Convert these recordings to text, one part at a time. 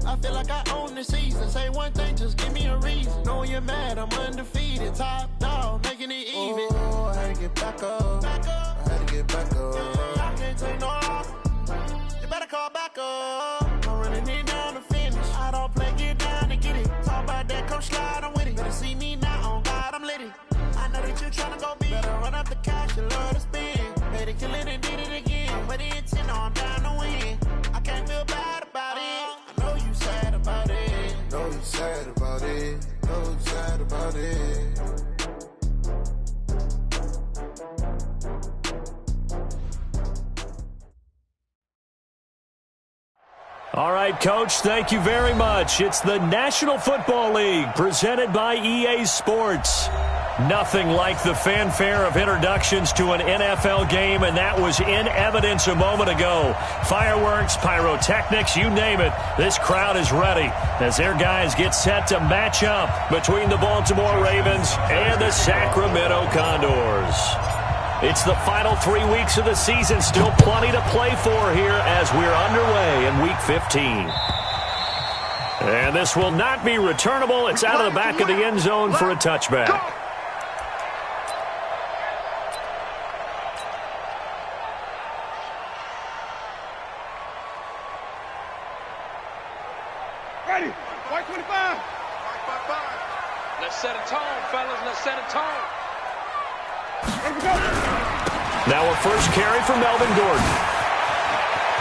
I feel like I own the season. Say one thing, just give me a reason. Knowing you're mad, I'm undefeated. Top dog, making it even. Oh, I had to get back up. I had to get back up. I can't take no loss. You better call back up. I'm running it down to finish. I don't play, get down to get it. Talk about that, come slide, I'm with it. Better see me now, on God, I'm lit it. I know that you're trying to go big. Better run up the cash, you love to spend. Made it, kill it, and did it again. But the intent, I'm down to win. I can't feel bad about it. I know you sad about it. Know you sad about it. Know you sad about it. All right, Coach, thank you very much. It's the National Football League presented by EA Sports. Nothing like the fanfare of introductions to an NFL game, and that was in evidence a moment ago. Fireworks, pyrotechnics, you name it. This crowd is ready as their guys get set to match up between the Baltimore Ravens and the Sacramento Condors. It's the final 3 weeks of the season. Still plenty to play for here as we're underway in Week 15. And this will not be returnable. It's out of the back of the end zone for a touchback. Ready, white 25. Let's set a tone, fellas. Let's set a tone. Now a first carry for Melvin Gordon.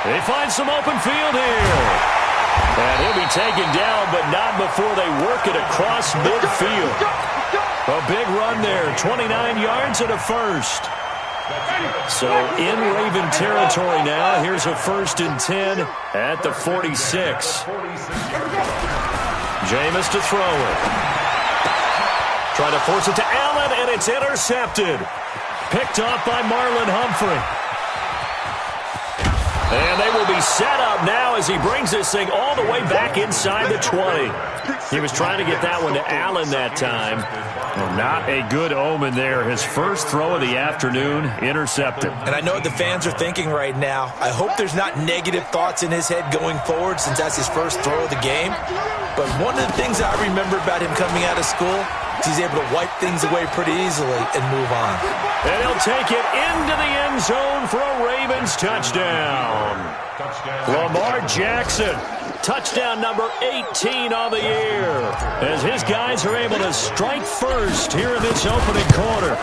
They find some open field here. And he'll be taken down, but not before they work it across midfield. A big run there, 29 yards and a first. So in Raven territory now, here's a 1st and 10 at the 46. Jameis to throw it. Trying to force it to Allen, and it's intercepted. Picked off by Marlon Humphrey. And they will be set up now as he brings this thing all the way back inside the 20. He was trying to get that one to Allen that time. Well, not a good omen there. His first throw of the afternoon, intercepted. And I know what the fans are thinking right now. I hope there's not negative thoughts in his head going forward since that's his first throw of the game. But one of the things I remember about him coming out of school, he's able to wipe things away pretty easily and move on. And he'll take it into the end zone for a Ravens touchdown. Lamar Jackson, touchdown number 18 on the year, as his guys are able to strike first here in this opening quarter.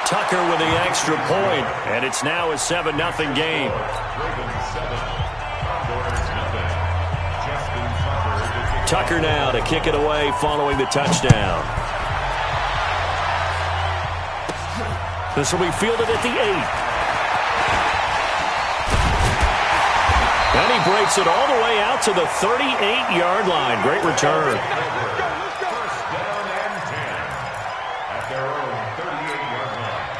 Tucker with the extra point, and it's now a 7-0 game. Tucker now to kick it away following the touchdown. This will be fielded at the 8. And he breaks it all the way out to the 38-yard line. Great return. First down and 10 at their own 38-yard line.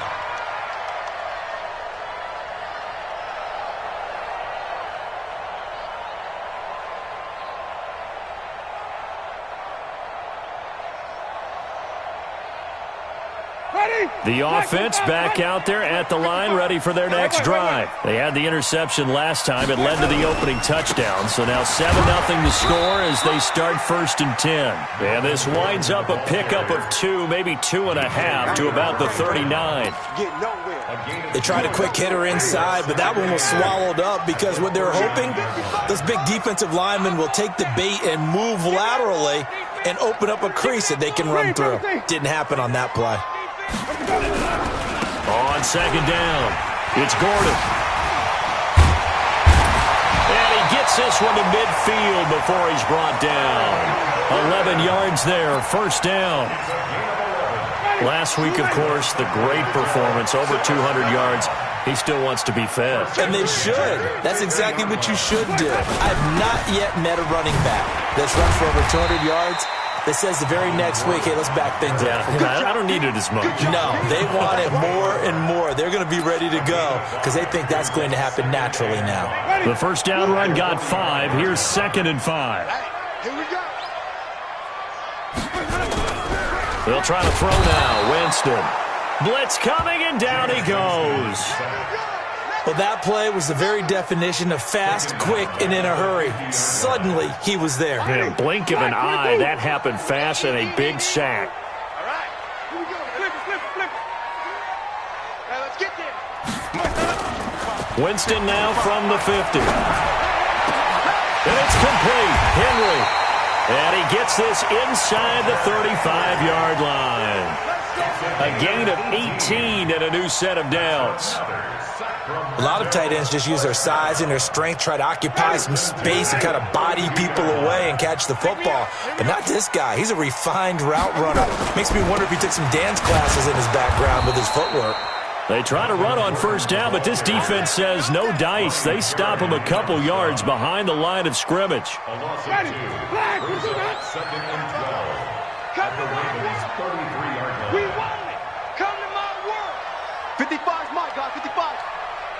The offense back out there at the line, ready for their next drive. They had the interception last time. It led to the opening touchdown. So now 7-0 to score as they start 1st and 10. And this winds up a pickup of 2, maybe 2.5 to about the 39. They tried a quick hitter inside, but that one was swallowed up because what they're hoping, those big defensive linemen will take the bait and move laterally and open up a crease that they can run through. Didn't happen on that play. On 2nd down, it's Gordon. And he gets this one to midfield before he's brought down. 11 yards there, 1st down. Last week, of course, the great performance, over 200 yards. He still wants to be fed. And they should. That's exactly what you should do. I've not yet met a running back that's run for over 200 yards that says the very next week, hey, let's back things up. I don't need it as much. No, they want it more and more. They're going to be ready to go because they think that's going to happen naturally now. The first down run got 5. Here's 2nd and 5. Here we go. They'll try to throw now. Winston. Blitz coming, and down he goes. Well, that play was the very definition of fast, quick, and in a hurry. Suddenly, he was there. In a blink of an eye, that happened fast and a big sack. All right. Here we go. Flip it. Now let's get there. Winston now from the 50. And it's complete. Henry. And he gets this inside the 35-yard line. A gain of 18 and a new set of downs. A lot of tight ends just use their size and their strength, try to occupy some space and kind of body people away and catch the football. But not this guy. He's a refined route runner. Makes me wonder if he took some dance classes in his background with his footwork. They try to run on first down, but this defense says no dice. They stop him a couple yards behind the line of scrimmage. Ready. Flag. We're Second and 12. At the Ravens' 33-yard line. We want it. Come to my work. 55's my guy. 55.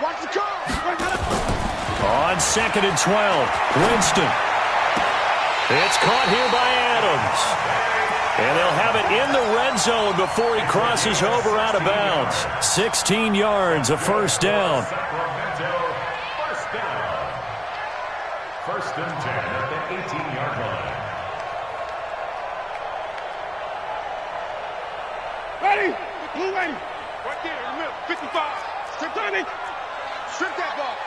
Watch the curve. On second and 12, Winston. It's caught here by Adams. And they'll have it in the red zone before he crosses over out of bounds. 16 yards, a first down. Sacramento, first down. First and 10 at the 18-yard line. Ready. Blue ready. Right there in the middle. 55. Strip Tony. Strip that ball.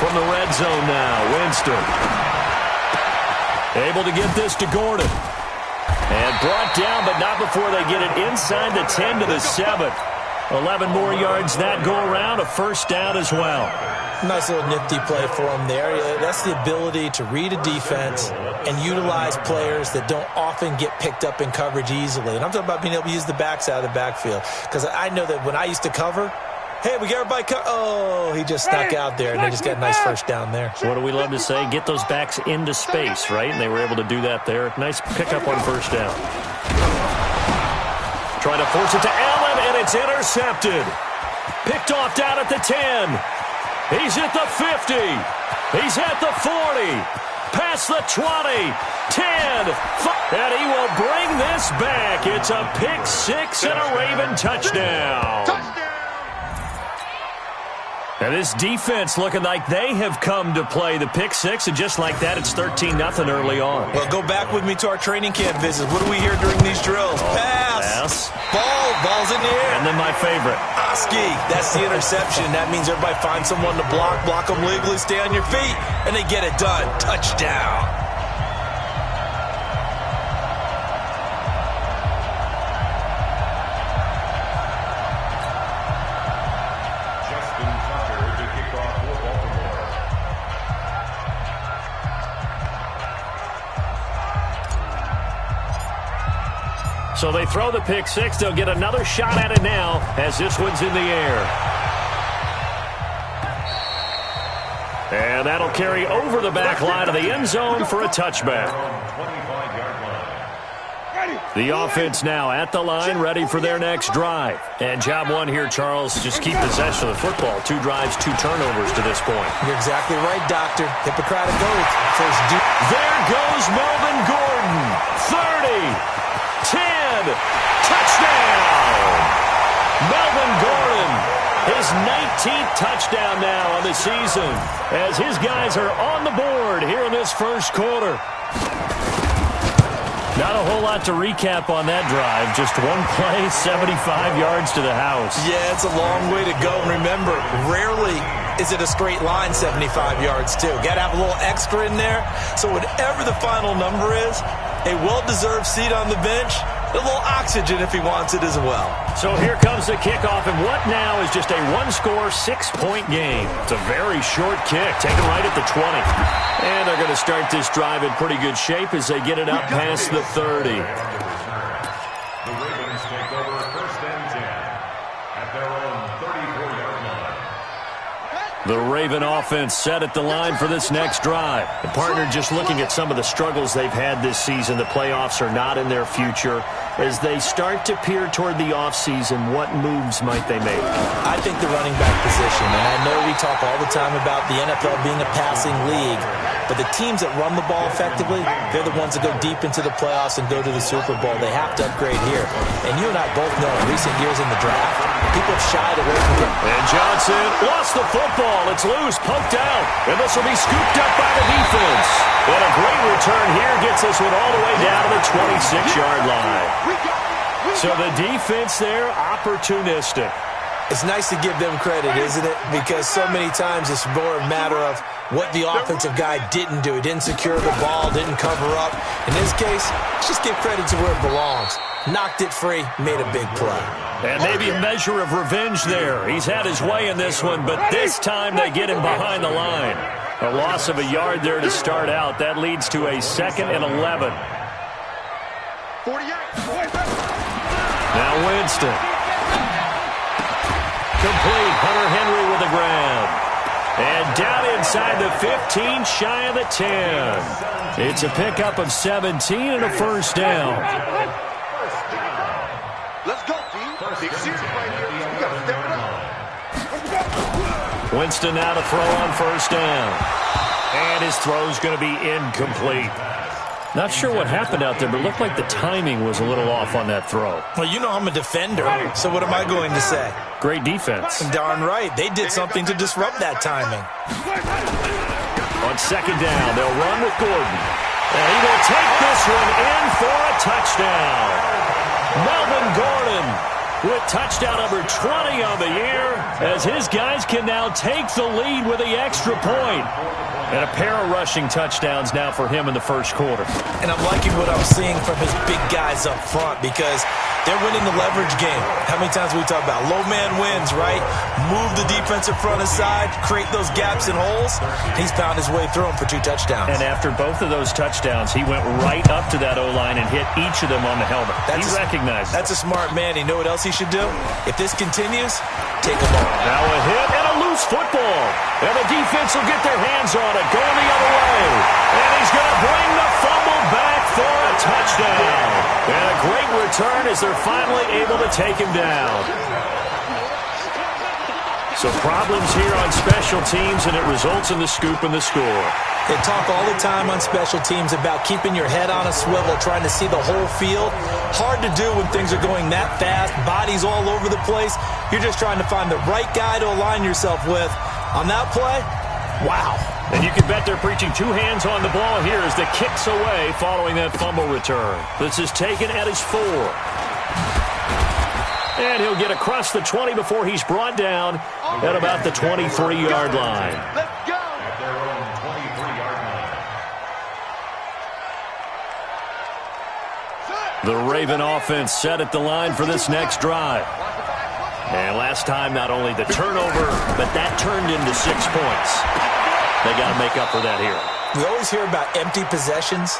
From the red zone now, Winston. Able to get this to Gordon. And brought down, but not before they get it inside the 10 to the 7. 11 more yards that go around, a first down as well. Nice little nifty play for him there. That's the ability to read a defense and utilize players that don't often get picked up in coverage easily. And I'm talking about being able to use the backs out of the backfield. Because I know that when I used to cover, hey, we got everybody oh, he just snuck out there, and they just got a nice first down there. What do we love to say? Get those backs into space, right? And they were able to do that there. Nice pickup on first down. Trying to force it to Allen, and it's intercepted. Picked off down at the 10. He's at the 50. He's at the 40. Past the 20. 10. And he will bring this back. It's a pick six and a Raven touchdown. And this defense looking like they have come to play the pick six, and just like that, it's 13-0 early on. Well, go back with me to our training camp visits. What do we hear during these drills? Pass. Ball's in the air. And then my favorite. Oski. That's the interception. That means everybody finds someone to block them legally, stay on your feet, and they get it done. Touchdown. So they throw the pick six. They'll get another shot at it now as this one's in the air. And that'll carry over the back line of the end zone for a touchback. The offense now at the line, ready for their next drive. And job one here, Charles, just keep possession of the football. 2 drives, 2 turnovers to this point. You're exactly right, Doctor. Hippocratic oath. There goes Melvin Gordon. 30. 10, touchdown! Melvin Gordon, his 19th touchdown now on the season, as his guys are on the board here in this first quarter. Not a whole lot to recap on that drive. Just one play, 75 yards to the house. Yeah, it's a long way to go. And remember, rarely is it a straight line 75 yards, too. Got to have a little extra in there. So whatever the final number is, a well-deserved seat on the bench, a little oxygen if he wants it as well. So here comes the kickoff, and what now is just a one-score, 6-point game. It's a very short kick, taken right at the 20. And they're going to start this drive in pretty good shape as they get it up past the 30. The Ravens take over first and 10 at their own 34-yard line. The Raven offense set at the line for this next drive. The partner just looking at some of the struggles they've had this season. The playoffs are not in their future. As they start to peer toward the offseason, what moves might they make? I think the running back position, and I know we talk all the time about the NFL being a passing league, but the teams that run the ball effectively, they're the ones that go deep into the playoffs and go to the Super Bowl. They have to upgrade here. And you and I both know in recent years in the draft, People have shied away from him. And Johnson lost the football. It's loose, poked out. And this will be scooped up by the defense. And a great return here gets this one all the way down to the 26-yard line. So the defense there, opportunistic. It's nice to give them credit, isn't it? Because so many times it's more a matter of what the offensive guy didn't do. He didn't secure the ball, didn't cover up. In this case, let's just give credit to where it belongs. Knocked it free, made a big play. And maybe a measure of revenge there. He's had his way in this one, but this time they get him behind the line. A loss of a yard there to start out. That leads to a 2nd and 11. 48. Now Winston. Complete. Hunter Henry with a grab. And down inside the 15, shy of the 10. It's a pickup of 17 and a first down. Let's go, team. Big series right here. We got to step it up. Winston now to throw on first down. And his throw's going to be incomplete. Not sure what happened out there, but it looked like the timing was a little off on that throw. Well, you know I'm a defender, so what am I going to say? Great defense. Darn right. They did something to disrupt that timing. On second down, they'll run with Gordon. And he will take this one in for a touchdown. Melvin Gordon with touchdown number 20 on the year, as his guys can now take the lead with the extra point. And a pair of rushing touchdowns now for him in the first quarter. And I'm liking what I'm seeing from his big guys up front because they're winning the leverage game. How many times we talk about low man wins, right? Move the defensive front aside, create those gaps and holes. He's found his way through them for 2 touchdowns. And after both of those touchdowns, he went right up to that O-line and hit each of them on the helmet. He recognized it. That's a smart man. You know what else he should do? If this continues, take him on. Now a hit and a loose football. And the defense will get their hands on it, going the other way. And he's going to bring the fumble back for a touchdown. And a great return as they're finally able to take him down. So problems here on special teams, and it results in the scoop and the score. They talk all the time on special teams about keeping your head on a swivel, trying to see the whole field. Hard to do when things are going that fast, bodies all over the place. You're just trying to find the right guy to align yourself with. On that play, wow. And you can bet they're preaching 2 hands on the ball here as the kick's away following that fumble return. This is taken at his 4. And he'll get across the 20 before he's brought down at about the 23-yard line. Let's go. At their own 23-yard line. The Raven offense set at the line for this next drive. And last time, not only the turnover, but that turned into 6 points. They got to make up for that here. We always hear about empty possessions,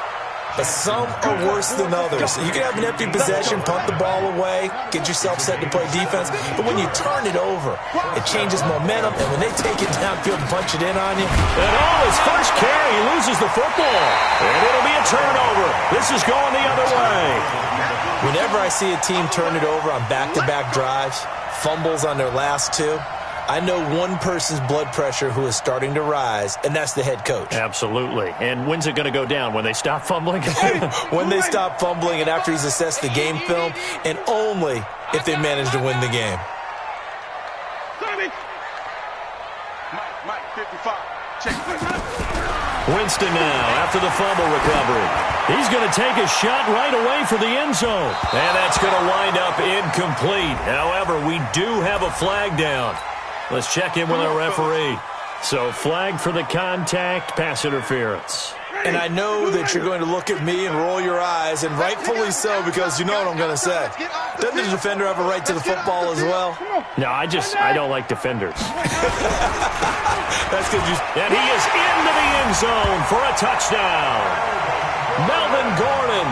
but some are worse than others. You can have an empty possession, punt the ball away, get yourself set to play defense, but when you turn it over, it changes momentum, and when they take it downfield and punch it in on you. And his first carry, he loses the football. And it'll be a turnover. This is going the other way. Whenever I see a team turn it over on back-to-back drives, fumbles on their last 2, I know one person's blood pressure who is starting to rise, and that's the head coach. Absolutely. And when's it going to go down? When they stop fumbling? When they stop fumbling and after he's assessed the game film, and only if they manage to win the game. Mike, 55. Check. Winston now after the fumble recovery. He's going to take a shot right away for the end zone. And that's going to wind up incomplete. However, we do have a flag down. Let's check in with our referee. So flag for the contact, pass interference. And I know that you're going to look at me and roll your eyes, and rightfully so, because you know what I'm going to say. Doesn't the defender have a right to the football as well? No, I don't like defenders. That's good. And he is into the end zone for a touchdown. Melvin Gordon,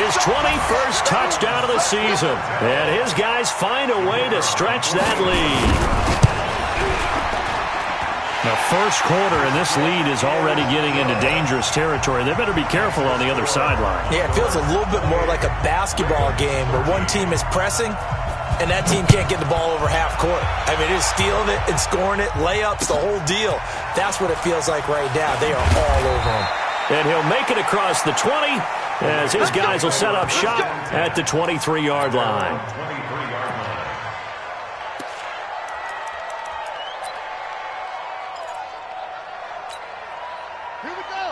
his 21st touchdown of the season. And his guys find a way to stretch that lead. The first quarter, and this lead is already getting into dangerous territory. They better be careful on the other sideline. Yeah, it feels a little bit more like a basketball game where one team is pressing and that team can't get the ball over half court. I mean, it's stealing it and scoring it, layups, the whole deal. That's what it feels like right now. They are all over him. And he'll make it across the 20 as his guys will set up shop at the 23-yard line.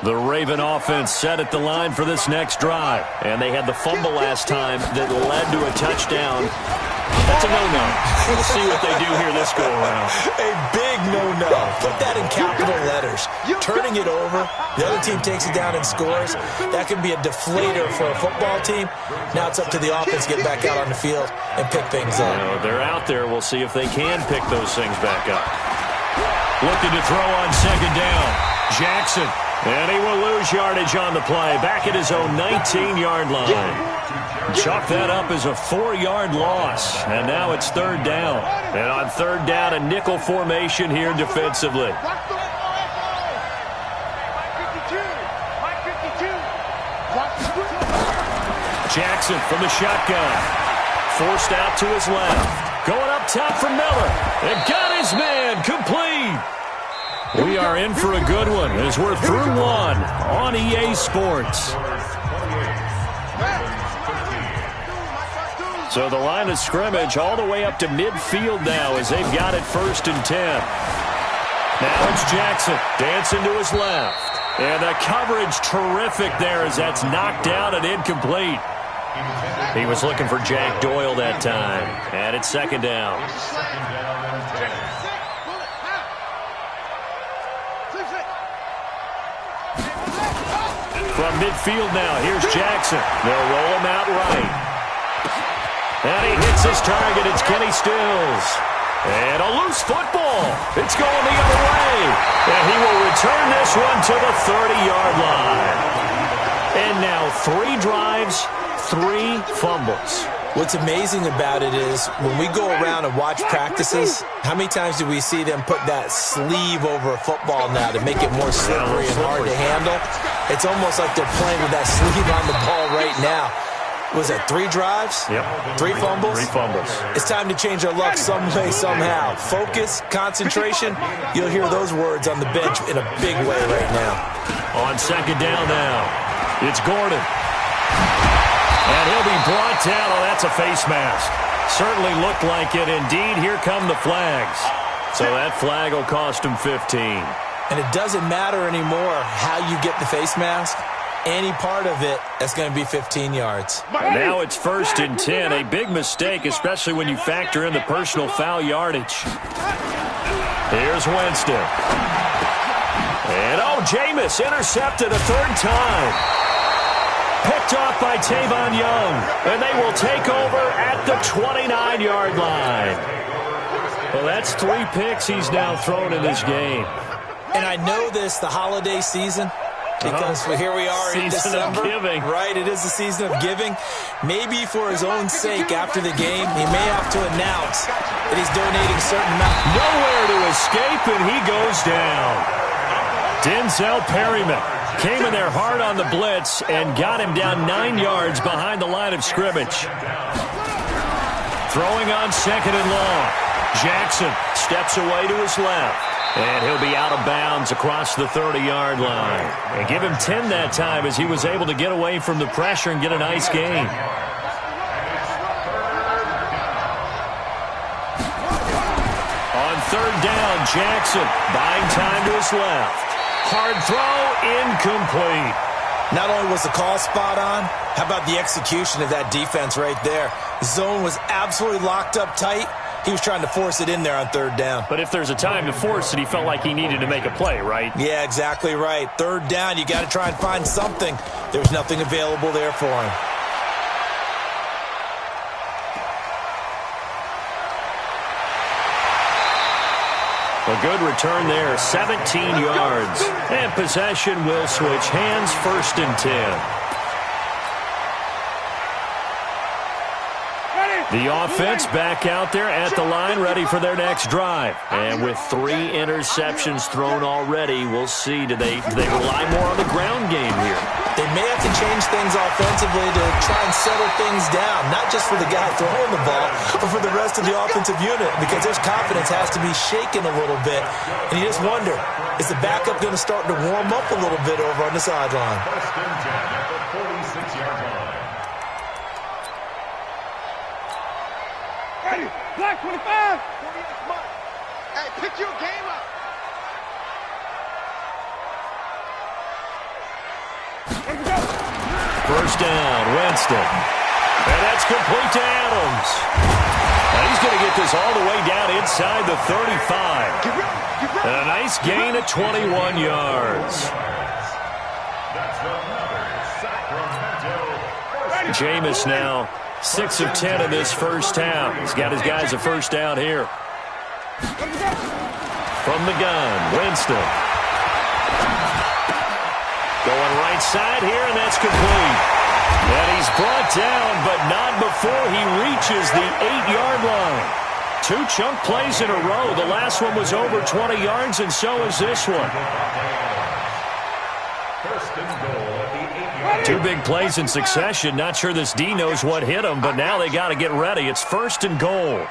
The Raven offense set at the line for this next drive. And they had the fumble last time that led to a touchdown. That's a no-no. We'll see what they do here this go-around. A big no-no. Put that in capital letters. Turning it over, the other team takes it down and scores. That can be a deflator for a football team. Now it's up to the offense to get back out on the field and pick things up. You know, they're out there. We'll see if they can pick those things back up. Looking to throw on second down. Jackson. And he will lose yardage on the play. Back at his own 19-yard line. Chalk that up as a 4-yard loss. And now it's third down. And on third down, a nickel formation here defensively. Jackson from the shotgun. Forced out to his left. Going up top for Miller. And got his man complete. We are in for a good one as we're through one on EA Sports. So the line of scrimmage all the way up to midfield now as they've got it 1st and 10. Now it's Jackson dancing to his left. And the coverage terrific there as that's knocked down and incomplete. He was looking for Jack Doyle that time. And it's second down. From midfield now, here's Jackson. They'll roll him out right. And he hits his target. It's Kenny Stills. And a loose football. It's going the other way. And he will return this one to the 30-yard line. And now 3 drives, 3 fumbles. What's amazing about it is when we go around and watch practices, how many times do we see them put that sleeve over a football now to make it more slippery and hard to handle? It's almost like they're playing with that sleeve on the ball right now. Was it 3 drives? Yep. 3 fumbles? 3 fumbles. It's time to change our luck some way, somehow. Focus, concentration, you'll hear those words on the bench in a big way right now. On second down now, it's Gordon. And he'll be brought down. Oh, that's a face mask. Certainly looked like it. Indeed, here come the flags. So that flag will cost him 15. And it doesn't matter anymore how you get the face mask. Any part of it, that's going to be 15 yards. And now it's 1st and 10. A big mistake, especially when you factor in the personal foul yardage. Here's Winston. And, Jameis intercepted a 3rd time. Picked off by Tavon Young. And they will take over at the 29-yard line. Well, that's 3 picks he's now thrown in this game. And I know this, the holiday season, because here we are in December. Season of giving. Right, it is the season of giving. Maybe for his own sake after the game, he may have to announce that he's donating a certain amount. Nowhere to escape, and he goes down. Denzel Perryman came in there hard on the blitz and got him down 9 yards behind the line of scrimmage. Throwing on second and long. Jackson steps away to his left. And he'll be out of bounds across the 30-yard line. And give him 10 that time as he was able to get away from the pressure and get a nice gain. On third down, Jackson buying time to his left. Hard throw, incomplete. Not only was the call spot on, how about the execution of that defense right there? Zone was absolutely locked up tight. He was trying to force it in there on third down. But if there's a time to force it, he felt like he needed to make a play, right? Yeah, exactly right. Third down, you got to try and find something. There's nothing available there for him. A good return there, 17 yards. And possession will switch hands, 1st and 10. The offense back out there at the line, ready for their next drive. And with 3 interceptions thrown already, we'll see. Do they rely more on the ground game here? They may have to change things offensively to try and settle things down, not just for the guy throwing the ball, but for the rest of the offensive unit, because their confidence has to be shaken a little bit. And you just wonder, is the backup going to start to warm up a little bit over on the sideline? 1st and 10 at the 46-yard line. Hey, Black 25. Hey, pick your game up. First down, Winston. And that's complete to Adams. And he's going to get this all the way down inside the 35. And a nice gain of 21 yards. Jameis now 6 of 10 in this first half. He's got his guys a first down here. From the gun, Winston. Going right side here, and that's complete. And he's brought down, but not before he reaches the 8-yard line. 2 chunk plays in a row. The last one was over 20 yards, and so is this one. First and goal at the 8-yard. 2 big plays in succession. Not sure this D knows what hit him, but now they got to get ready. It's first and goal.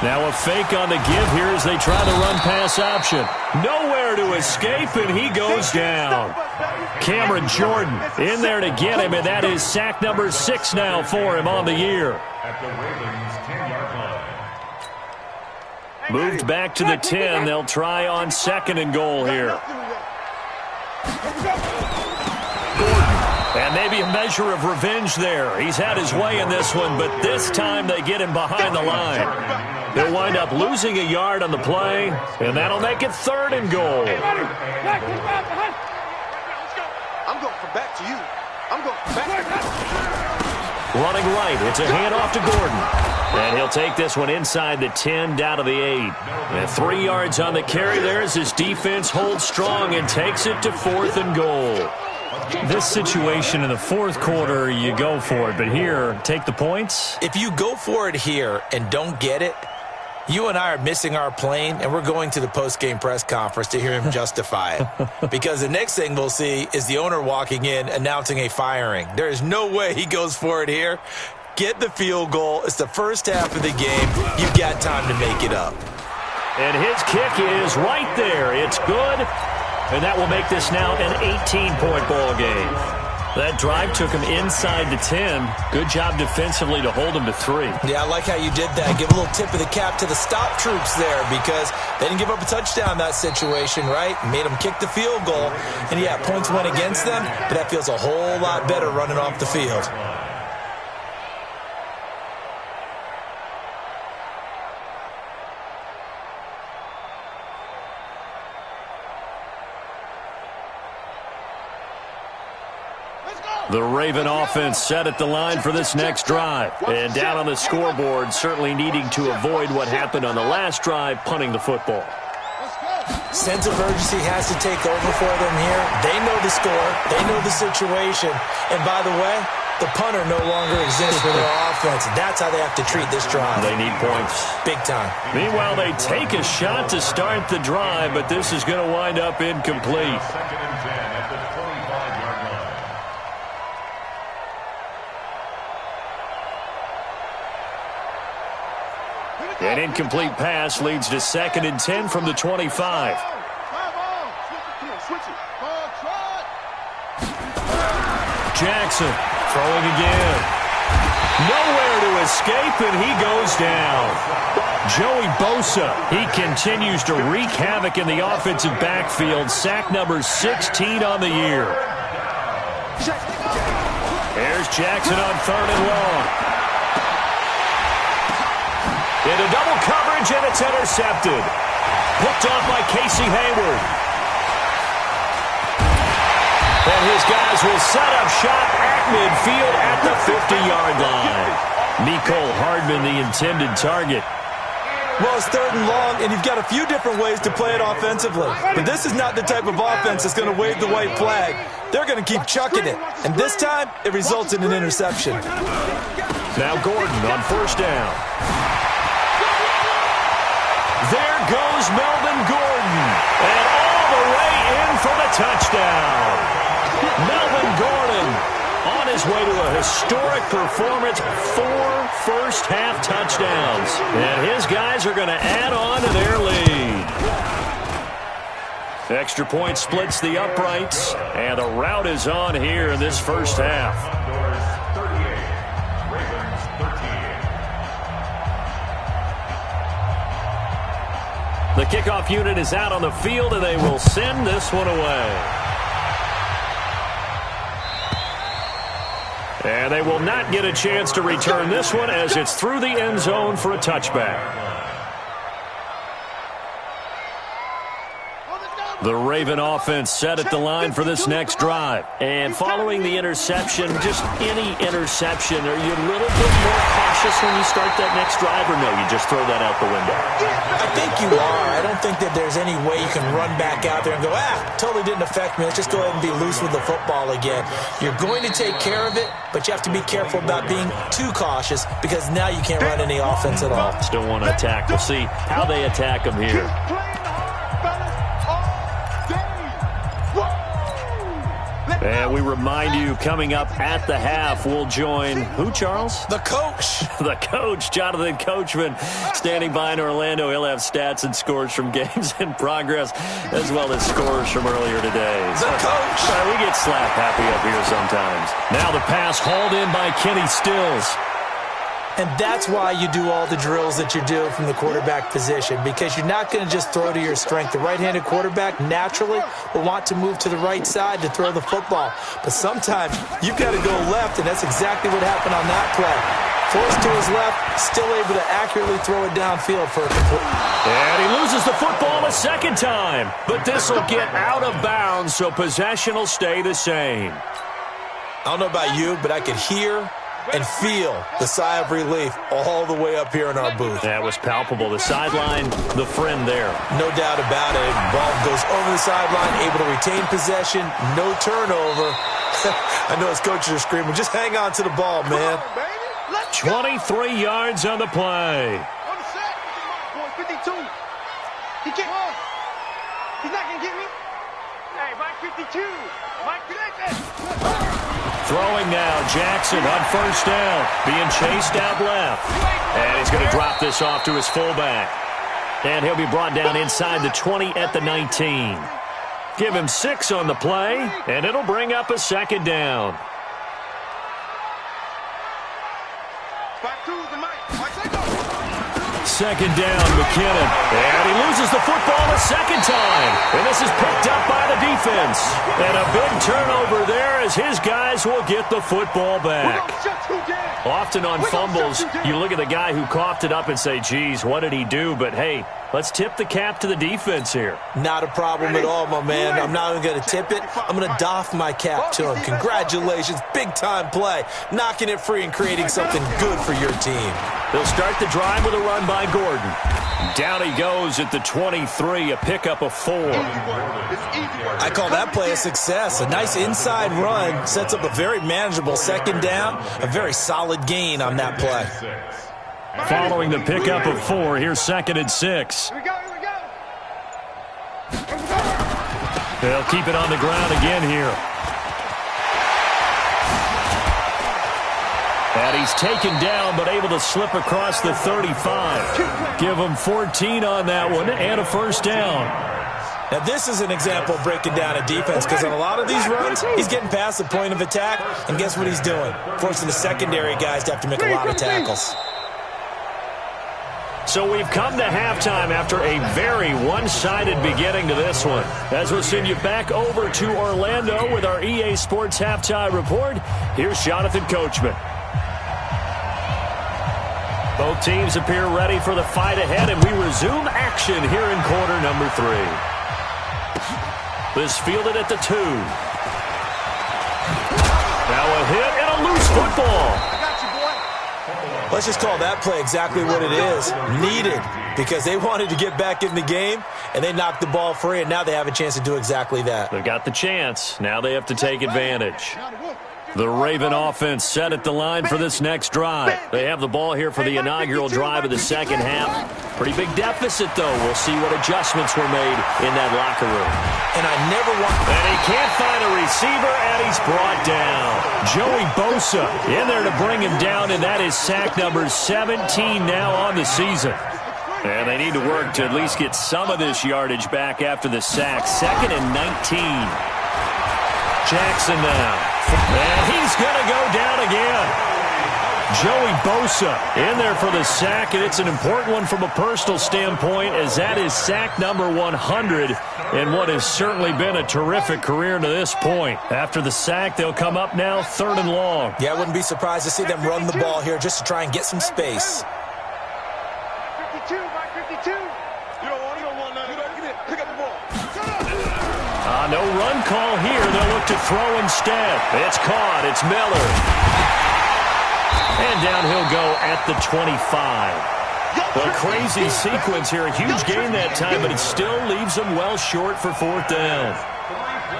Now a fake on the give here as they try the run-pass option. Nowhere to escape, and he goes down. Cameron Jordan in there to get him, and that is sack number 6 now for him on the year. At the Ravens' 10-yard line. Moved back to the 10. They'll try on second and goal here. And maybe a measure of revenge there. He's had his way in this one, but this time they get him behind the line. They'll wind up losing a yard on the play, and that'll make it third and goal. I'm going from back to you. I'm going from back to you. Running right, it's a handoff to Gordon. And he'll take this one inside the 10, down to the 8. And 3 yards on the carry there as his defense holds strong and takes it to fourth and goal. This situation in the fourth quarter, you go for it. But here, take the points. If you go for it here and don't get it, you and I are missing our plane, and we're going to the post-game press conference to hear him justify it. Because the next thing we'll see is the owner walking in announcing a firing. There is no way he goes for it here. Get the field goal. It's the first half of the game. You've got time to make it up. And his kick is right there. It's good. And that will make this now an 18-point ball game. That drive took him inside the 10. Good job defensively to hold him to 3. Yeah, I like how you did that. Give a little tip of the cap to the stop troops there because they didn't give up a touchdown in that situation, right? Made them kick the field goal. And, yeah, points went against them, but that feels a whole lot better running off the field. The Raven offense set at the line for this next drive. And down on the scoreboard, certainly needing to avoid what happened on the last drive, punting the football. Sense of urgency has to take over for them here. They know the score. They know the situation. And by the way, the punter no longer exists for their offense. That's how they have to treat this drive. They need points. Big time. Meanwhile, they take a shot to start the drive, but this is going to wind up incomplete. Second and 10 at the 25-yard line. An incomplete pass leads to second and 10 from the 25. Jackson throwing again. Nowhere to escape, and he goes down. Joey Bosa, he continues to wreak havoc in the offensive backfield. Sack number 16 on the year. There's Jackson on third and long. Into double coverage, and it's intercepted. Picked off by Casey Hayward. And his guys will set up shop at midfield at the 50-yard line. Mecole Hardman, the intended target. Well, it's third and long, and you've got a few different ways to play it offensively. But this is not the type of offense that's going to wave the white flag. They're going to keep chucking it. And this time, it results in an interception. Now Gordon on first down. There goes Melvin Gordon. And all the way in for the touchdown. Melvin Gordon on his way to a historic performance. 4 first-half touchdowns. And his guys are going to add on to their lead. Extra point splits the uprights. And the rout is on here in this first half. The kickoff unit is out on the field, and they will send this one away. And they will not get a chance to return this one as it's through the end zone for a touchback. The Raven offense set at the line for this next drive. And following the interception, just any interception, are you a little bit more cautious when you start that next drive, or no, you just throw that out the window? I think you are. I don't think that there's any way you can run back out there and go, totally didn't affect me. Let's just go ahead and be loose with the football again. You're going to take care of it, but you have to be careful about being too cautious because now you can't run any offense at all. Still want to attack. We'll see how they attack them here. And we remind you, coming up at the half, we'll join who, Charles? The coach. The coach, Jonathan Coachman, standing by in Orlando. He'll have stats and scores from games in progress, as well as scores from earlier today. The coach. We get slap happy up here sometimes. Now the pass hauled in by Kenny Stills. And that's why you do all the drills that you do from the quarterback position, because you're not going to just throw to your strength. The right-handed quarterback naturally will want to move to the right side to throw the football. But sometimes you've got to go left, and that's exactly what happened on that play. Forced to his left, still able to accurately throw it downfield for a complete. And he loses the football a second time. But this will get out of bounds, so possession will stay the same. I don't know about you, but I could hear and feel the sigh of relief all the way up here in our booth. That was palpable. The sideline, the friend there. No doubt about it. Ball goes over the sideline, able to retain possession, no turnover. I know his coaches are screaming, just hang on to the ball, man. 23 yards on the play. On the set. 52. He can't. He's not going to get me. Hey, Mike 52. Mike 52. Throwing now, Jackson on first down, being chased out left. And he's going to drop this off to his fullback. And he'll be brought down inside the 20 at the 19. Give him 6 on the play, and it'll bring up a second down. Second down, McKinnon. And he loses the football a second time. And this is picked up by the defense. And a big turnover there as his guys will get the football back. Often on fumbles, you look at the guy who coughed it up and say, geez, what did he do? But, hey, let's tip the cap to the defense here. Not a problem at all, my man. I'm not even going to tip it. I'm going to doff my cap to him. Congratulations. Big-time play. Knocking it free and creating something good for your team. They'll start the drive with a run by Gordon. Down he goes at the 23, a pickup of 4. I call that play a success. A nice inside run sets up a very manageable second down, a very solid gain on that play. Following the pickup of 4, here's 2nd and 6. Here we go. They'll keep it on the ground again here. And he's taken down, but able to slip across the 35. Give him 14 on that one and a first down. Now, this is an example of breaking down a defense, because on a lot of these runs, he's getting past the point of attack, and guess what he's doing? Forcing the secondary guys to have to make a lot of tackles. So we've come to halftime after a very one-sided beginning to this one. As we'll send you back over to Orlando with our EA Sports Halftime Report, here's Jonathan Coachman. Both teams appear ready for the fight ahead, and we resume action here in quarter number 3. This fielded at the 2. Now a hit and a loose football. Let's just call that play exactly what it is. Needed, because they wanted to get back in the game, and they knocked the ball free, and now they have a chance to do exactly that. They've got the chance. Now they have to take advantage. The Raven offense set at the line for this next drive. They have the ball here for the inaugural drive of the second half. Pretty big deficit, though. We'll see what adjustments were made in that locker room. And I never want... And he can't find a receiver, and he's brought down. Joey Bosa in there to bring him down, and that is sack number 17 now on the season. And they need to work to at least get some of this yardage back after the sack. 2nd and 19. Jackson now. And he's going to go down again. Joey Bosa in there for the sack, and it's an important one from a personal standpoint, as that is sack number 100 in what has certainly been a terrific career to this point. After the sack, they'll come up now 3rd and long. Yeah, I wouldn't be surprised to see them run the ball here just to try and get some space. 52, Mike 52. You don't want that. Get it. Pick up the ball. No run call here. They'll look to throw instead. It's caught. It's Miller. And down he'll go at the 25. A crazy sequence here. A huge gain that time, but it still leaves them well short for 4th down.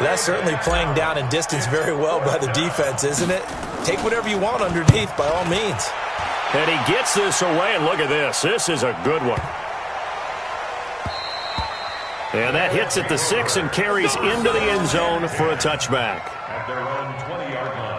That's certainly playing down in distance very well by the defense, isn't it? Take whatever you want underneath, by all means. And he gets this away, and look at this. This is a good one. And that hits at the 6 and carries into the end zone for a touchback. At their own 20-yard line.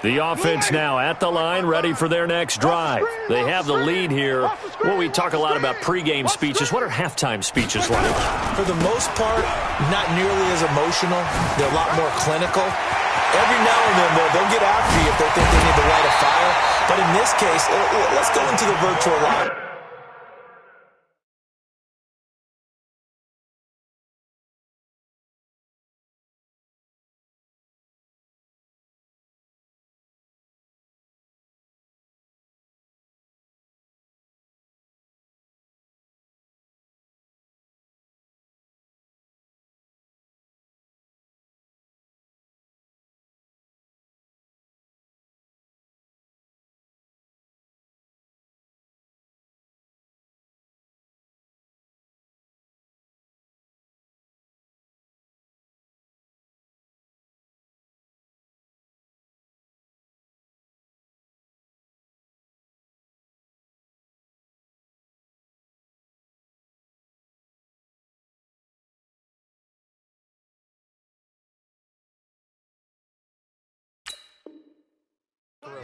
The offense now at the line, ready for their next drive. They have the lead here. Well, we talk a lot about pregame speeches. What are halftime speeches like? For the most part, not nearly as emotional. They're a lot more clinical. Every now and then, they'll get after you if they think they need to light a fire. But in this case, let's go into the virtual line.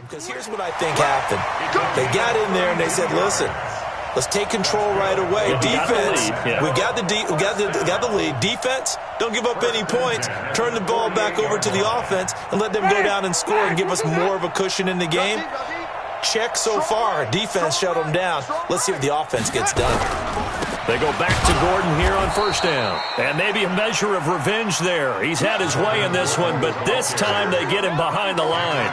Because here's what I think happened. They got in there and they said, listen, let's take control right away. Defense, we got the lead. Defense, don't give up any points. Turn the ball back over to the offense and let them go down and score and give us more of a cushion in the game. Check so far. Defense shut them down. Let's see if the offense gets done. They go back to Gordon here on 1st down. And maybe a measure of revenge there. He's had his way in this one, but this time they get him behind the line.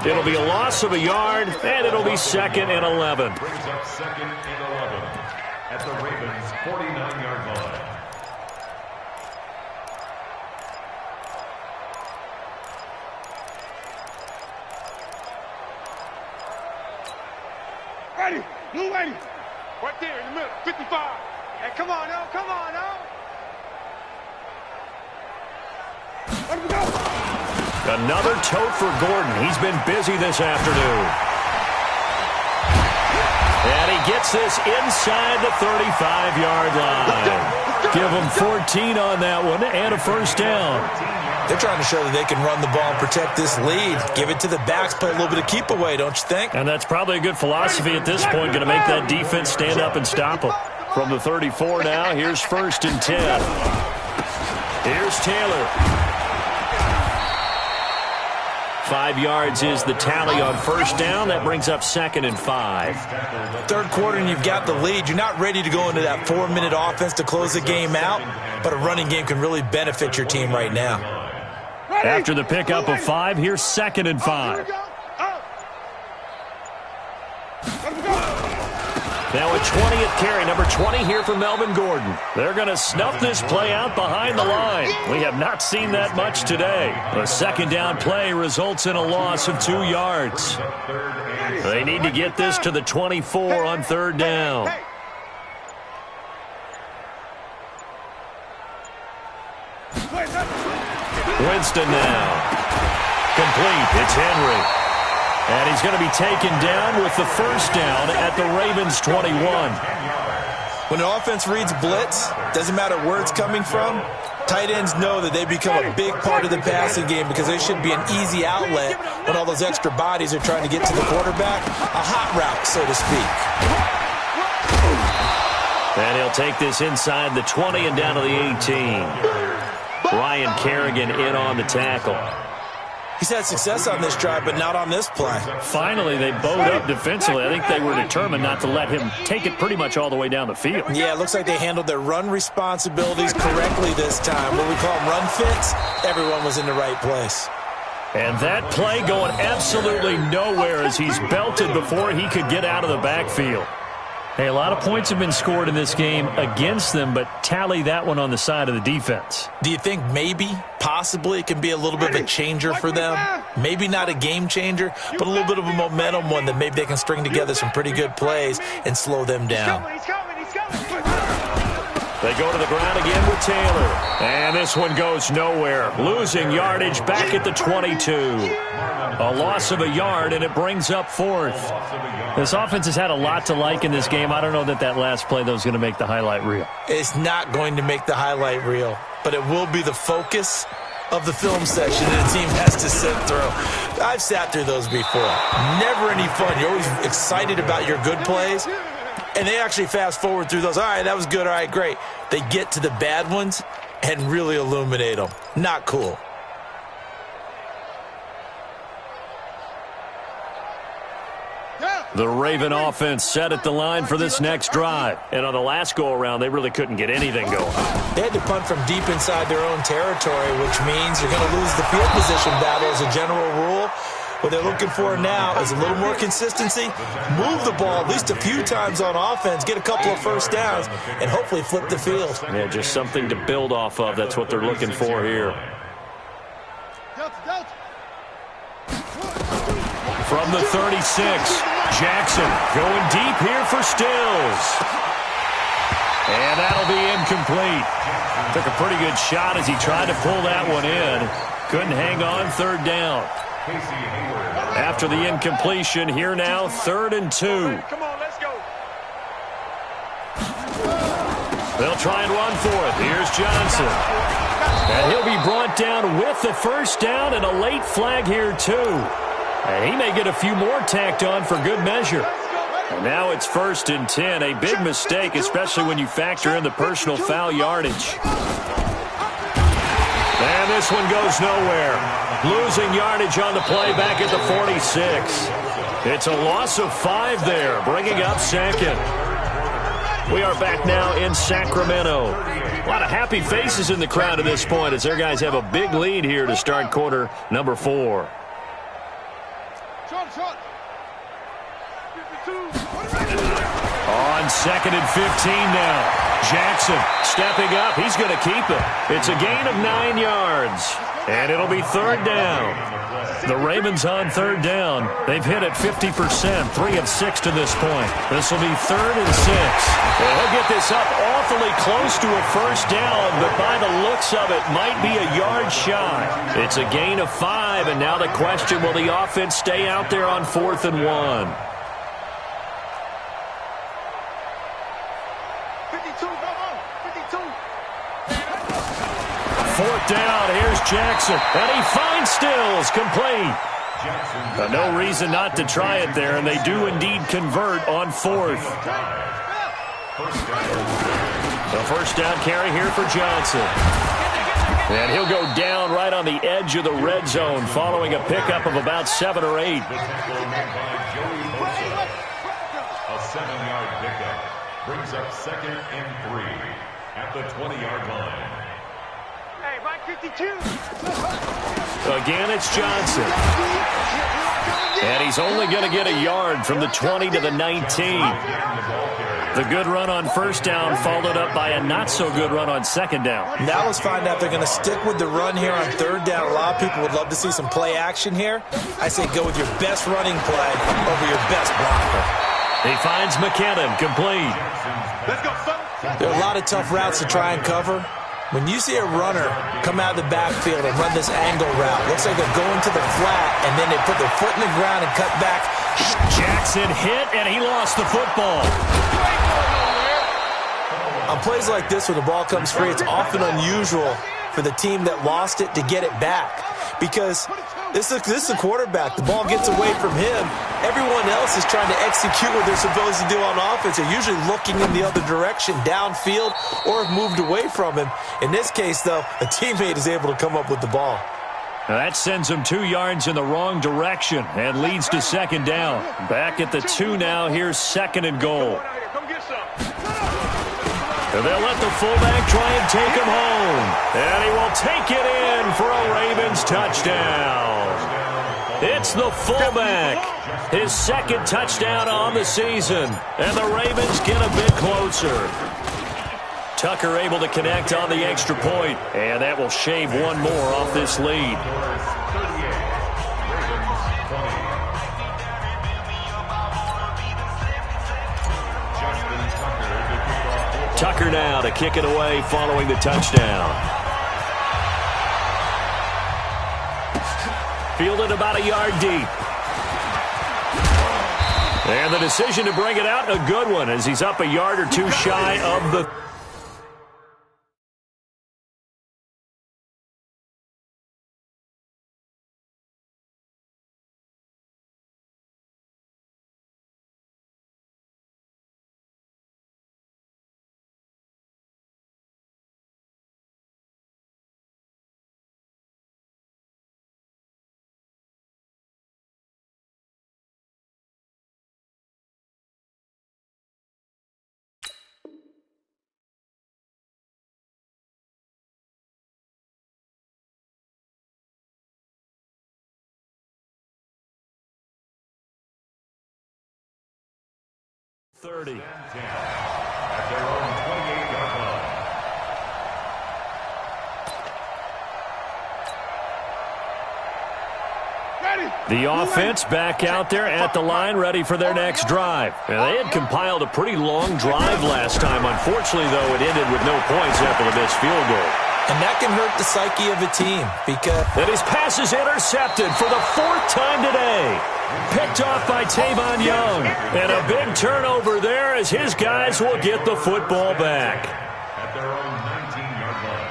It'll be a loss of a yard, and it'll be 2nd and 11. Brings up 2nd and 11 at the Ravens' 49-yard line. Ready, move ready. Right there in the middle, 55. Hey, come on now, come on now. Let him go. Another tote for Gordon. He's been busy this afternoon. And he gets this inside the 35-yard line. Give him 14 on that one and a 1st down. They're trying to show that they can run the ball and protect this lead. Give it to the backs, play a little bit of keep away, don't you think? And that's probably a good philosophy at this point, going to make that defense stand up and stop them. From the 34 now, here's 1st and 10. Here's Taylor. 5 yards is the tally on 1st down. That brings up 2nd and 5. 3rd quarter and you've got the lead. You're not ready to go into that 4-minute offense to close the game out, but a running game can really benefit your team right now. After the pickup of 5, here's 2nd and 5. Now a 20th carry, number 20 here for Melvin Gordon. They're going to snuff this play out behind the line. We have not seen that much today. A 2nd down play results in a loss of 2 yards. They need to get this to the 24 on 3rd down. Winston now. Complete. It's Henry. And he's going to be taken down with the first down at the Ravens' 21. When an offense reads blitz, doesn't matter where it's coming from, tight ends know that they become a big part of the passing game because they should be an easy outlet when all those extra bodies are trying to get to the quarterback. A hot route, so to speak. And he'll take this inside the 20 and down to the 18. Ryan Kerrigan in on the tackle. He's had success on this drive, but not on this play. Finally, they bowed up defensively. I think they were determined not to let him take it pretty much all the way down the field. Yeah, it looks like they handled their run responsibilities correctly this time. What we call them run fits, everyone was in the right place. And that play going absolutely nowhere as he's belted before he could get out of the backfield. Hey, a lot of points have been scored in this game against them, but tally that one on the side of the defense. Do you think maybe, possibly, it can be a little bit of a changer for them? Maybe not a game changer, but a little bit of a momentum one that maybe they can string together some pretty good plays and slow them down. They go to the ground again with Taylor. And this one goes nowhere. Losing yardage back at the 22. A loss of a yard, and it brings up fourth. This offense has had a lot to like in this game. I don't know that last play, though, is going to make the highlight reel. It's not going to make the highlight reel, but it will be the focus of the film session that the team has to sit through. I've sat through those before. Never any fun. You're always excited about your good plays. And they actually fast forward through those. All right, that was good. All right, great. They get to the bad ones and really illuminate them. Not cool. The Raven offense set at the line for this next drive. And on the last go-around, they really couldn't get anything going. They had to punt from deep inside their own territory, which means you're going to lose the field position battle as a general rule. What they're looking for now is a little more consistency, move the ball at least a few times on offense, get a couple of first downs, and hopefully flip the field. Yeah, just something to build off of. That's what they're looking for here. From the 36, Jackson going deep here for Stills. And that'll be incomplete. Took a pretty good shot as he tried to pull that one in. Couldn't hang on, third down. After the incompletion, here now, 3rd and 2. Come on, let's go. They'll try and run for it. Here's Johnson. And he'll be brought down with the first down and a late flag here, too. And he may get a few more tacked on for good measure. And now it's 1st and 10. A big mistake, especially when you factor in the personal foul yardage. And this one goes nowhere. Losing yardage on the play back at the 46. It's a loss of 5 there, bringing up 2nd. We are back now in Sacramento. A lot of happy faces in the crowd at this point as their guys have a big lead here to start quarter number 4. On 2nd and 15 now. Jackson stepping up. He's going to keep it. It's a gain of 9 yards. And it'll be 3rd down. The Ravens on 3rd down. They've hit it 50%, 3 of 6 to this point. This will be 3rd and 6. And he'll get this up awfully close to a first down, but by the looks of it, might be a yard shy. It's a gain of 5, and now the question, will the offense stay out there on 4th and 1? 4th down, here's Jackson, and he finds Stills, complete. No reason not to try it there, and they do indeed convert on 4th. The first down carry here for Johnson. And he'll go down right on the edge of the red zone following a pickup of about 7 or 8. A 7-yard pickup brings up 2nd and 3 at the 20-yard line. Hey, Mike 52. Again, it's Johnson. And he's only going to get a yard from the 20 to the 19. The good run on first down followed up by a not-so-good run on second down. Now let's find out if they're going to stick with the run here on third down. A lot of people would love to see some play action here. I say go with your best running play over your best blocker. He finds McKinnon, complete. Let's go, son. There are a lot of tough routes to try and cover. When you see a runner come out of the backfield and run this angle route, looks like they're going to the flat, and then they put their foot in the ground and cut back. Jackson hit, and he lost the football. On plays like this, when the ball comes free, it's often unusual for the team that lost it to get it back, because this is a quarterback. The ball gets away from him. Everyone else is trying to execute what they're supposed to do on offense. They're usually looking in the other direction, downfield, or have moved away from him. In this case, though, a teammate is able to come up with the ball. Now that sends them 2 yards in the wrong direction and leads to second down. Back at the 2 now. Here's second and goal. And they'll let the fullback try and take him home. And he will take it in for a Ravens touchdown. It's the fullback. His second touchdown on the season. And the Ravens get a bit closer. Tucker able to connect on the extra point. And that will shave one more off this lead. Tucker now to kick it away following the touchdown. Fielded about a yard deep. And the decision to bring it out, a good one, as he's up a yard or 2 shy of the... ...30. At their own 28-yard line. The offense back out there at the line, ready for their next drive. And they had compiled a pretty long drive last time. Unfortunately, though, it ended with no points after the missed field goal. And that can hurt the psyche of a team because... And his pass is intercepted for the 4th time today. Picked off by Tavon Young. And a big turnover there as his guys will get the football back. At their own 19-yard line.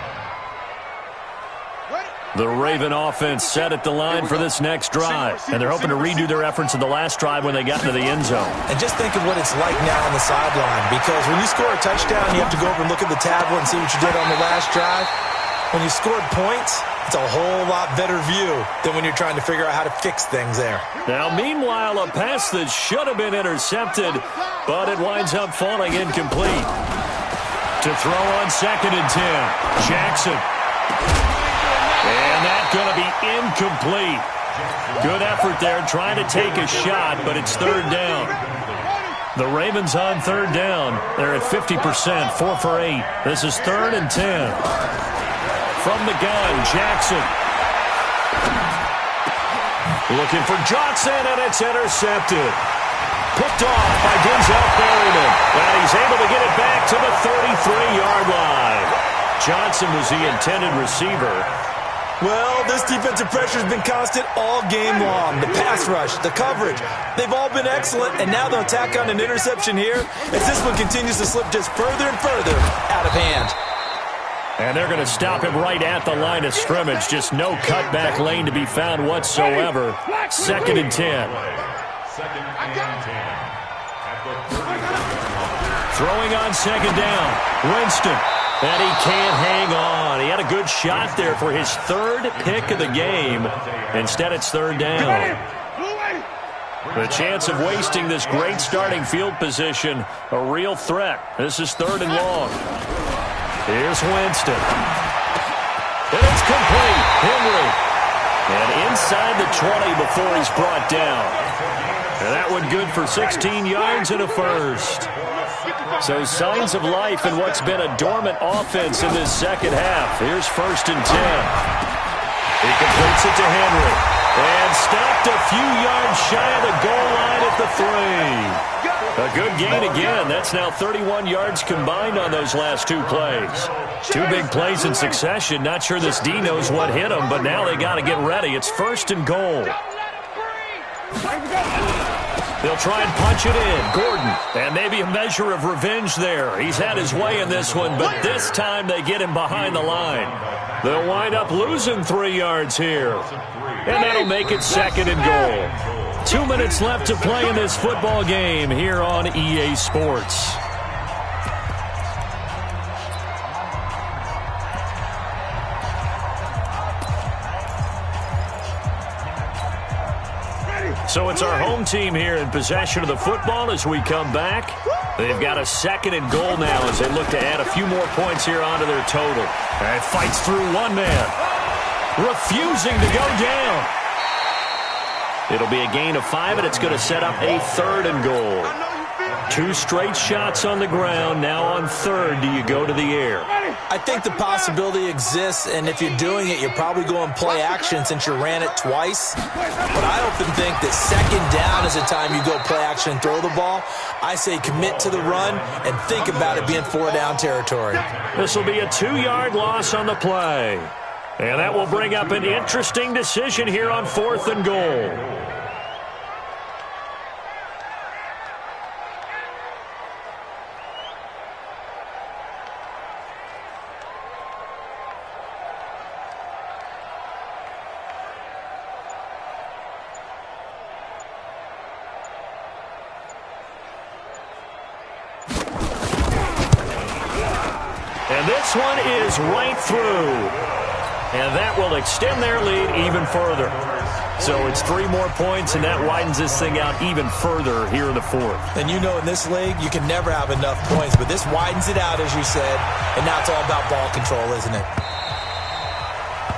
The Raven offense set at the line for this next drive. And they're hoping to redo their efforts in the last drive when they got into the end zone. And just think of what it's like now on the sideline, because when you score a touchdown, you have to go over and look at the tablet and see what you did on the last drive. When you scored points, it's a whole lot better view than when you're trying to figure out how to fix things there. Now, meanwhile, a pass that should have been intercepted, but it winds up falling incomplete. To throw on 2nd and 10, Jackson. And that's going to be incomplete. Good effort there, trying to take a shot, but it's 3rd down. The Ravens on 3rd down. They're at 50%, 4 for 8. This is 3rd and 10. From the gun, Jackson. Looking for Johnson, and it's intercepted. Picked off by Denzel Berryman. And he's able to get it back to the 33-yard line. Johnson was the intended receiver. Well, this defensive pressure has been constant all game long. The pass rush, the coverage, they've all been excellent, and now they'll tack on an interception here as this one continues to slip just further and further out of hand. And they're going to stop him right at the line of scrimmage. Just no cutback lane to be found whatsoever. 2nd and 10. 2nd and 10. At the 30-yard line. Throwing on 2nd down. Winston. And he can't hang on. He had a good shot there for his 3rd pick of the game. Instead, it's 3rd down. The chance of wasting this great starting field position, a real threat. This is 3rd and long. Here's Winston. And it's complete. Henry. And inside the 20 before he's brought down. And that one good for 16 yards and a first. So signs of life in what's been a dormant offense in this second half. Here's 1st and 10. He completes it to Henry. And stopped a few yards shy of the goal line at the 3. A good gain again. That's now 31 yards combined on those last 2 plays. 2 big plays in succession. Not sure this D knows what hit him, but now they got to get ready. It's 1st and goal. They'll try and punch it in. Gordon, and maybe a measure of revenge there. He's had his way in this one, but this time they get him behind the line. They'll wind up losing 3 yards here. And that'll make it 2nd and goal. 2 minutes left to play in this football game here on EA Sports. So it's our home team here in possession of the football as we come back. They've got a 2nd and goal now as they look to add a few more points here onto their total. And fights through one man, refusing to go down. It'll be a gain of 5, and it's going to set up a 3rd and goal. 2 straight shots on the ground. Now on 3rd, do you go to the air? I think the possibility exists, and if you're doing it, you're probably going play action since you ran it twice. But I often think that 2nd down is the time you go play action and throw the ball. I say commit to the run and think about it being 4-down territory. This will be a 2-yard loss on the play. And that will bring up an interesting decision here on 4th and goal. And this one is right through. And that will extend their lead even further. So it's 3 more points, and that widens this thing out even further here in the 4th. And you know in this league, you can never have enough points, but this widens it out, as you said, and now it's all about ball control, isn't it?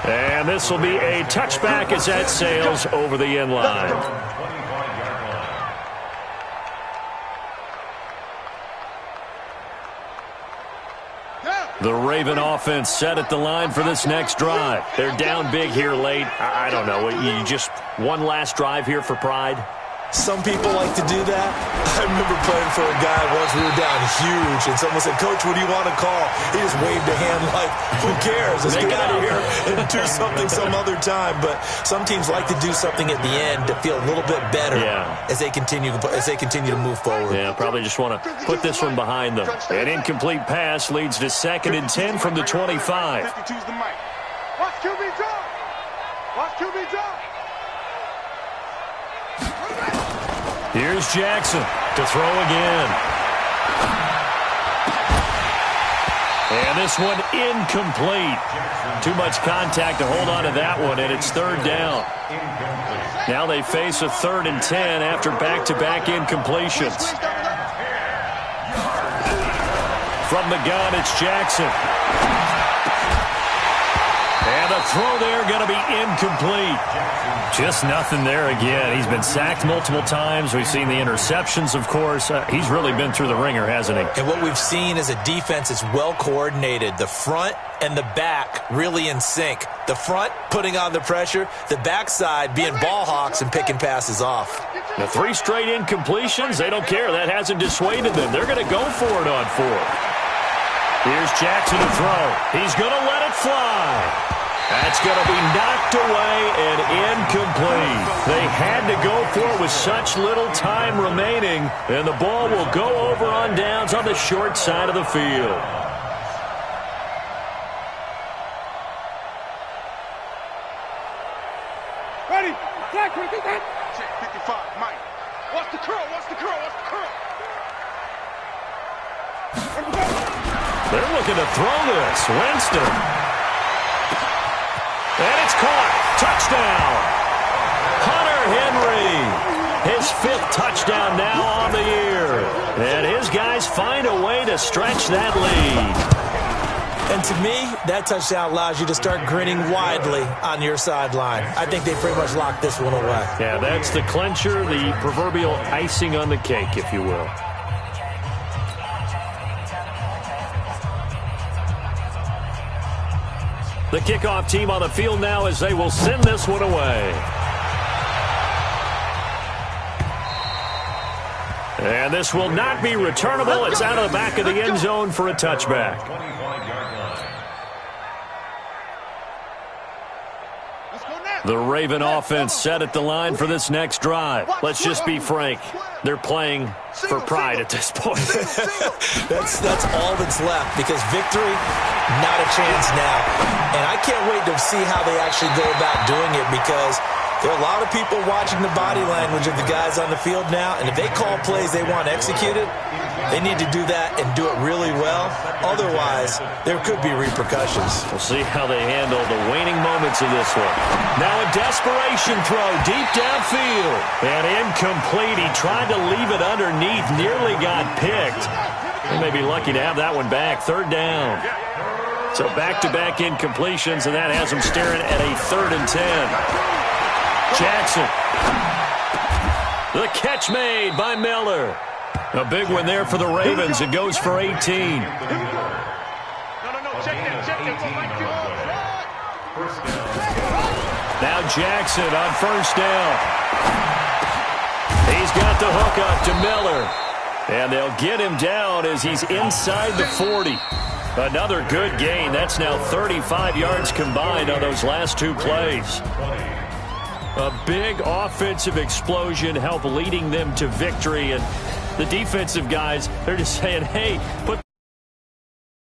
And this will be a touchback as that sails over the end line. The Raven offense set at the line for this next drive. They're down big here late. I don't know. You just one last drive here for pride? Some people like to do that. I remember playing for a guy once. We were down huge, and someone said, "Coach, what do you want to call?" He just waved a hand like, "Who cares? Let's get out of here and do something some other time." But some teams like to do something at the end to feel a little bit better as they continue to move forward. Yeah, probably just want to put this one behind them. An incomplete pass leads to 2nd and 10 from the 25. Watch QB drop. Watch QB drop. Here's Jackson to throw again. And this one incomplete. Too much contact to hold on to that one, and it's 3rd down. Now they face a 3rd and 10 after back-to-back incompletions. From the gun, it's Jackson. And the throw there going to be incomplete. Just nothing there again. He's been sacked multiple times. We've seen the interceptions, of course. He's really been through the ringer, hasn't he? And what we've seen is a defense that's well coordinated. The front and the back really in sync. The front putting on the pressure, the backside being ball hawks and picking passes off. The 3 straight incompletions, they don't care. That hasn't dissuaded them. They're going to go for it on 4th. Here's Jackson to throw. He's going to let it fly. That's going to be knocked away and incomplete. They had to go for it with such little time remaining, and the ball will go over on downs on the short side of the field. Ready? Check 55, Mike. Watch the curl, watch the curl, watch the curl. They're looking to throw this. Winston. And it's caught. Touchdown. Hunter Henry. His 5th touchdown now on the year. And his guys find a way to stretch that lead. And to me, that touchdown allows you to start grinning widely on your sideline. I think they pretty much locked this one away. Yeah, that's the clincher, the proverbial icing on the cake, if you will. The kickoff team on the field now as they will send this one away. And this will not be returnable. It's out of the back of the end zone for a touchback. 25-yard line. The Raven offense set at the line for this next drive. Let's just be frank. They're playing for pride at this point. That's all that's left, because victory, not a chance now. And I can't wait to see how they actually go about doing it, because there are a lot of people watching the body language of the guys on the field now, and if they call plays they want executed, they need to do that and do it really well. Otherwise, there could be repercussions. We'll see how they handle the waning moments of this one. Now a desperation throw deep downfield. And incomplete. He tried to leave it underneath, nearly got picked. They may be lucky to have that one back. Third down. So back-to-back incompletions, and that has them staring at a 3rd and 10. Jackson. The catch made by Miller. A big one there for the Ravens. It goes for 18. No, check that. Now Jackson on first down. He's got the hook up to Miller. And they'll get him down as he's inside the 40. Another good gain. That's now 35 yards combined on those last 2 plays. A big offensive explosion helped leading them to victory. And the defensive guys, they're just saying, hey, put